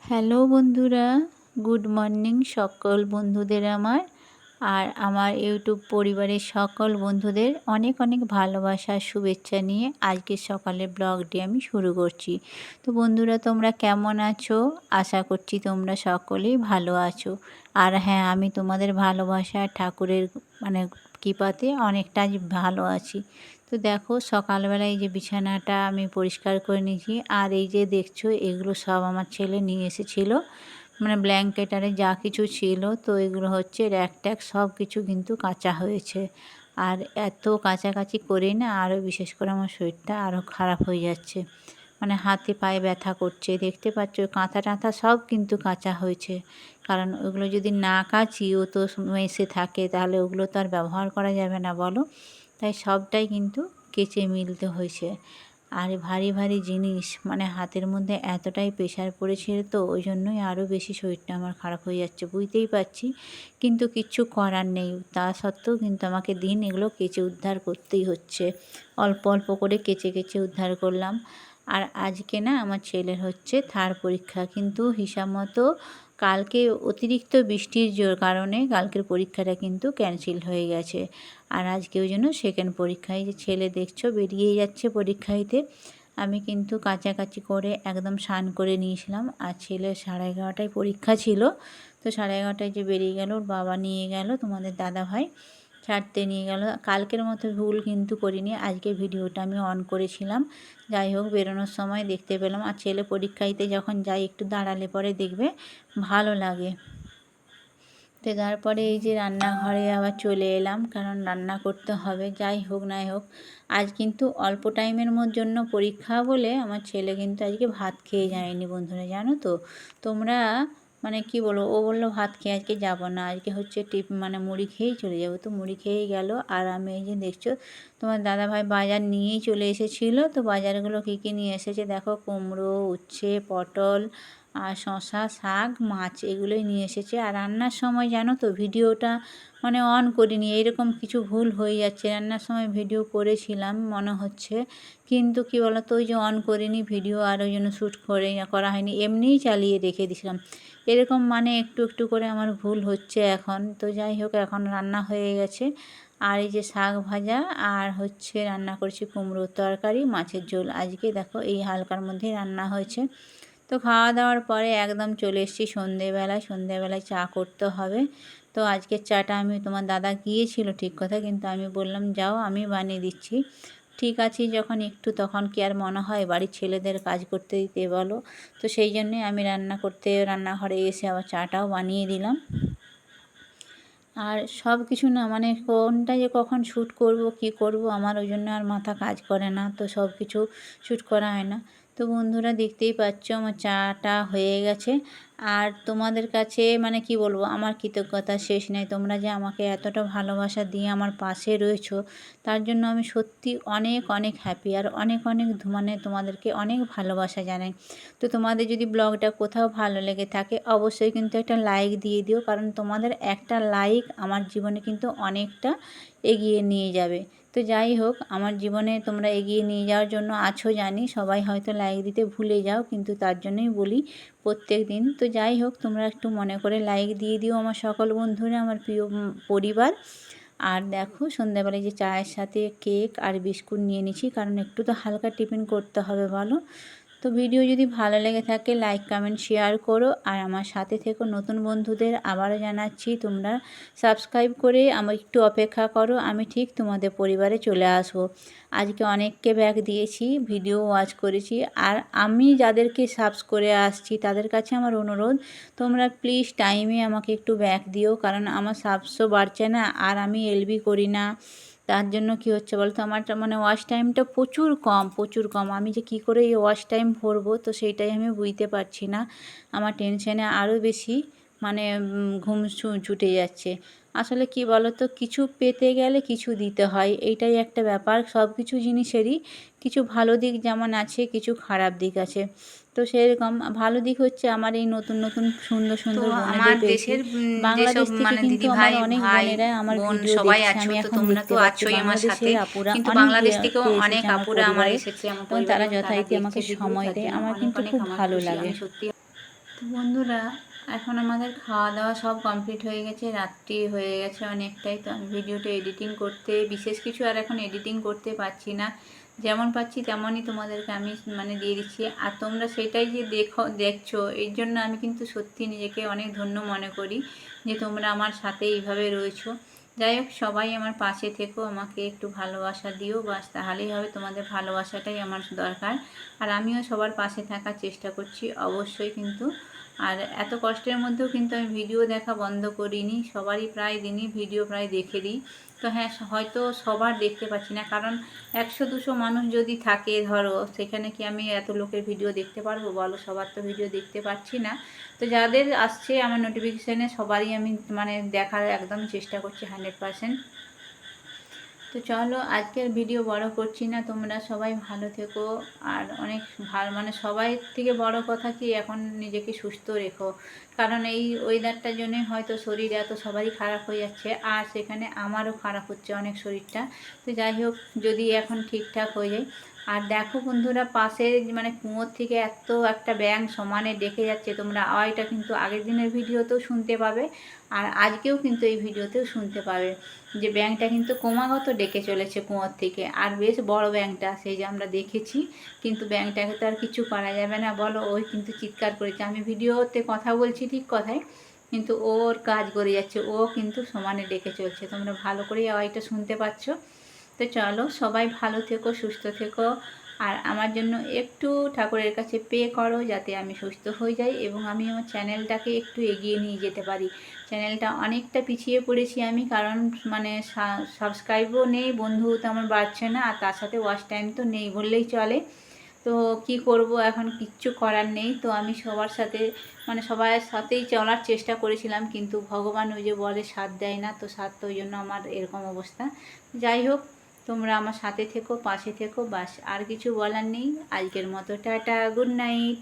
Hello বন্ধুরা, good morning সকল বন্ধুদের আর আমার ইউটিউব পরিবারের সকল বন্ধুদের অনেক অনেক ভালোবাসা শুভেচ্ছা নিয়ে আজকের সকালের ব্লগটি আমি শুরু করছি। তো বন্ধুরা, তোমরা কেমন আছো? আশা করছি তোমরা সকলেই ভালো আছো। আর হ্যাঁ, আমি তোমাদের ভালোবাসা ঠাকুরের কৃপাতে অনেকটা ভালো আছি। তো দেখো, সকালবেলা এই যে বিছানাটা আমি পরিষ্কার করে নিয়েছি, আর এই যে দেখছো এগুলো সব আমার ছেলে নিয়ে এসেছিলো, ব্ল্যাঙ্কেট আরে যা কিছু ছিল। তো এগুলো হচ্ছে র্যাক ট্যাক সব কিছু কিন্তু কাচা হয়েছে। আর এত কাচাকাচি করেই না আরও বিশেষ করে আমার শরীরটা আরও খারাপ হয়ে যাচ্ছে, হাতে পায়ে ব্যথা করছে। দেখতে পাচ্ছ কাঁথা টাঁথা সব কিন্তু কাচা হয়েছে, কারণ ওগুলো যদি না কাচি ও তো মেসে থাকে, তাহলে ওগুলো তো আর ব্যবহার করা যাবে না বলো। তাই সবটাই কিন্তু কেচে মিলতে হয়েছে। আর ভারী ভারী জিনিস হাতের মধ্যে এতটাই প্রেশার পড়েছিল, তো ওই জন্যই আরও বেশি শরীরটা আমার খারাপ হয়ে যাচ্ছে, বুঝতেই পারছি। কিন্তু কিচ্ছু করার নেই, তা সত্ত্বেও কিন্তু আমাকে দিন এগুলো কেচে উদ্ধার করতেই হচ্ছে। অল্প অল্প করে কেচে কেচে উদ্ধার করলাম। আর আজকে না আমার ছেলের হচ্ছে থার্ড পরীক্ষা, কিন্তু হিসাব মতো কালকে অতিরিক্ত বৃষ্টির কারণে কালকের পরীক্ষাটা কিন্তু ক্যান্সেল হয়ে গেছে। আর আজকে ওই জন্য সেকেন্ড পরীক্ষায় যে ছেলে দেখছো বেরিয়েই যাচ্ছে পরীক্ষা দিতে। আমি কিন্তু কাচাকাচি করে একদম স্নান করে নিয়েছিলাম। আর ছেলের 11:30টায় পরীক্ষা ছিল, তো 11:30টায় যে বেরিয়ে গেল, ওর বাবা নিয়ে গেল, তোমাদের দাদা ভাই ছাড়তে নিয়ে গেল। কালকের মতো ভুল কিন্তু করিনি, আজকে ভিডিওটা আমি অন করেছিলাম। যাই হোক, বেরোনোর সময় দেখতে পেলাম। আর ছেলে পরীক্ষা দিতে যখন যাই একটু দাঁড়ালে পরে দেখবে ভালো লাগে। তো তারপরে এই যে রান্নাঘরে আবার চলে এলাম, কারণ রান্না করতে হবে। যাই হোক নাই হোক, আজ কিন্তু অল্প টাইমের জন্য পরীক্ষা বলে আমার ছেলে কিন্তু আজকে ভাত খেয়ে যায়নি বন্ধুরা, জানো তো। তোমরা কি বলবো, ও বললো ভাত খেয়ে আজকে যাব না, আজকে হচ্ছে মুড়ি খেয়েই চলে যাবো। তো মুড়ি খেয়েই গেল। আর আমি এই যে দেখছো তোমার দাদাভাই বাজার নিয়েই চলে এসেছিলো। তো বাজারগুলো কী কী নিয়ে এসেছে দেখো, কুমড়ো, উচ্ছে, পটল আর শশা, শাক, মাছ এগুলোই নিয়ে এসেছে। আর রান্নার সময় জানো তো ভিডিওটা অন করিনি, এইরকম কিছু ভুল হয়ে যাচ্ছে। রান্নার সময় ভিডিও করেছিলাম মনে হচ্ছে, কিন্তু কি বলতো ওই যে অন করিনি ভিডিও, আর ওই জন্য শ্যুট করা হয়নি, এমনিই চালিয়ে রেখে দিয়েছিলাম। এরকম একটু একটু করে আমার ভুল হচ্ছে এখন। তো যাই হোক, এখন রান্না হয়ে গেছে। আর এই যে শাক ভাজা, আর হচ্ছে রান্না করছি কুমড়োর তরকারি, মাছের ঝোল। আজকে দেখো এই হালকার মধ্যেই রান্না হয়েছে। তো খাওয়া দাওয়ার পরে একদম চলে এসেছি সন্ধেবেলায় চা করতে হবে। তো আজকের চাটা আমি, তোমার দাদা গিয়েছিল ঠিক কথা, কিন্তু আমি বললাম যাও আমি বানিয়ে দিচ্ছি। ঠিক আছে যখন একটু, তখন কি আর মনে হয় বাড়ির ছেলেদের কাজ করতে দিতে বলো। তো সেই জন্যে আমি রান্নাঘরে এসে আবার চাটাও বানিয়ে দিলাম। আর সব কিছু না কোনটা যে কখন শ্যুট করব কি করব, আমার ওই জন্য আর মাথা কাজ করে না, তো সব কিছু শ্যুট করা হয় না। তো বন্ধুরা দেখতেই পাচ্ছ আমার চাটা হয়ে গেছে। আর তোমাদের কাছে কি বলবো, আমার কৃতজ্ঞতা শেষ নেই। তোমরা যে আমাকে এতটা ভালোবাসা দিয়ে আমার পাশে রয়েছো, তার জন্য আমি সত্যি অনেক অনেক হ্যাপি। আর অনেক অনেক তোমাদেরকে অনেক ভালোবাসা জানাই। তো তোমাদের যদি ব্লগটা কোথাও ভালো লেগে থাকে অবশ্যই কিন্তু একটা লাইক দিয়ে দিও, কারণ তোমাদের একটা লাইক আমার জীবনে কিন্তু অনেকটা এগিয়ে নিয়ে যাবে। তো যাই হোক, আমার জীবনে তোমরা এগিয়ে নিয়ে যাওয়ার জন্য আছো জানি, সবাই হয়তো লাইক দিতে ভুলে যাও, কিন্তু তার জন্যই বলি প্রত্যেক দিন। তো যাই হোক, তোমরা একটু মনে করে লাইক দিয়ে দিও আমার সকল বন্ধুরা, আমার প্রিয় পরিবার। আর দেখো সন্ধ্যাবেলায় যে চায়ের সাথে কেক আর বিস্কুট নিয়ে নিচ্ছি, কারণ একটু তো হালকা টিফিন করতে হবে বলো। তো ভিডিও যদি ভালো লেগে থাকে লাইক কমেন্ট শেয়ার করো, আর আমার সাথে থেকো। নতুন বন্ধুদের আবারও জানাচ্ছি তোমরা সাবস্ক্রাইব করে আমার একটু অপেক্ষা করো, আমি ঠিক তোমাদের পরিবারে চলে আসবো। আজকে অনেককে ব্যাক দিয়েছি, ভিডিও ওয়াচ করেছি, আর আমি যাদেরকে সাবস করে আসছি তাদের কাছে আমার অনুরোধ, তোমরা প্লিজ টাইমে আমাকে একটু ব্যাক দিও, কারণ আমার সাবসও বাড়ছে না, আর আমি এলবি করি না। তার জন্য কি হচ্ছে বলতো, আমার ওয়াচ টাইমটা প্রচুর কম। আমি যে কি করে এই ওয়াচ টাইম ভরবো, তো সেইটাই আমি বুঝতে পারছি না। আমার টেনশানে আরও বেশি ঘুম ছুটে যাচ্ছে। আসলে কি বলতো, কিছু পেতে গেলে কিছু দিতে হয়, এইটাই একটা ব্যাপার। সব কিছু জিনিসেরই কিছু ভালো দিক যেমন আছে, কিছু খারাপ দিক আছে। তো সেরকম ভালো দিক হচ্ছে আমার এই নতুন নতুন সুন্দর সুন্দর বোনেদের পেয়েছি। বাংলাদেশ থেকে কিন্তু আমার অনেক বোনেরা আমার ভিডিও দেখছে, আমি এখন দেখতে পাচ্ছি বাংলাদেশের আপুরা অনেকে এসেছে আমার পরিবারে, এবং তারা যথারীতি আমাকে সময় দেয়, আমার কিন্তু খুব ভালো লাগে। তো বন্ধুরা, এখন আমাদের খাওয়া দাওয়া সব কমপ্লিট হয়ে গেছে, রাত্রি হয়ে গেছে অনেকটাই। তো আমি ভিডিওটা এডিটিং করতে বিশেষ কিছু আর এখন এডিটিং করতে পারছি না, যেমন পাচ্ছি তেমনই তোমাদেরকে আমি দিয়ে দিচ্ছি। আর তোমরা সেটাই যে দেখছো, এর জন্য আমি কিন্তু সত্যি নিজেকে অনেক ধন্য মনে করি যে তোমরা আমার সাথে এইভাবে রয়েছো। যাই হোক, সবাই আমার পাশে থেকো, আমাকে একটু ভালোবাসা দিও, বাস তাহলেই হবে। তোমাদের ভালোবাসাটাই আমার দরকার। আর আমিও সবার পাশে থাকার চেষ্টা করছি অবশ্যই কিন্তু। আর এত কষ্টের মধ্যেও কিন্তু আমি ভিডিও দেখা বন্ধ করিনি, সবারই প্রায় দিনই ভিডিও প্রায় দেখে দিই। তো হ্যাঁ, হয়তো সবার দেখতে পাচ্ছি না, কারণ 100-200 মানুষ যদি থাকে ধরো, সেখানে কি আমি এত লোকের ভিডিও দেখতে পারবো বলো? সবার তো ভিডিও দেখতে পাচ্ছি না। তো যাদের আসছে আমার নোটিফিকেশানে সবারই আমি দেখার একদম চেষ্টা করছি 100%। তো চলো, আজকের ভিডিও বড় করছি না, তোমরা সবাই ভালো থেকো। আর অনেক ভালো সবাই থেকে বড় কথা কি, এখন নিজেকে সুস্থ রেখো, কারণ এই ওয়েদারটার জন্যই হয়তো শরীর এত সবারই খারাপ হয়ে যাচ্ছে, আর সেখানে আমারও খারাপ হচ্ছে অনেক শরীরটা। তো যাই হোক, যদি এখন ঠিকঠাক হয়ে যায়। আর দেখো বন্ধুরা, পাশে কুয়োর থেকে এত একটা ব্যাঙ সমানে ডেকে যাচ্ছে, তোমরা আওয়াজটা কিন্তু আগের দিনের ভিডিওতেও শুনতে পাবে, আর আজকেও কিন্তু এই ভিডিওতেও শুনতে পাবে যে ব্যাঙটা কিন্তু ক্রমাগত ডেকে চলেছে কুয়োর থেকে। আর বেশ বড় ব্যাঙটা, সেই যে আমরা দেখেছি, কিন্তু ব্যাঙটাকে তো আর কিছু করা যাবে না বলো। ওই কিন্তু চিৎকার করেছে, আমি ভিডিওতে কথা বলছি ঠিক কথাই, কিন্তু ওর কাজ করে যাচ্ছে, ও কিন্তু সমানে ডেকে চলছে। তোমরা ভালো করেই আওয়াজটা শুনতে পাচ্ছ। তো চলো, সবাই ভালো থেকো, সুস্থ থেকো। আর আমার জন্য একটু ঠাকুরের কাছে পে করো, যাতে আমি সুস্থ হয়ে যাই এবং আমি আমার চ্যানেলটাকে একটু এগিয়ে নিয়ে যেতে পারি। চ্যানেলটা অনেকটা পিছিয়ে পড়েছি আমি, কারণ সাবস্ক্রাইবও নেই, বন্ধু তো আমার বাড়ছে না, আর তার সাথে ওয়াচ টাইম তো নেই বললেই চলে। তো কি করব, এখন কিচ্ছু করার নেই। তো আমি সবার সাথে সবার সাথেই চলার চেষ্টা করেছিলাম, কিন্তু ভগবান ওই যে বলে সাথ দেয় না, তো সাথ, তো ওই জন্য আমার এরকম অবস্থা। যাই হোক, তোমরা আমার সাথে থেকো, পাশে থেকো, বাস আর কিছু বলার নেই। আজকের মতো টাটা, গুড নাইট।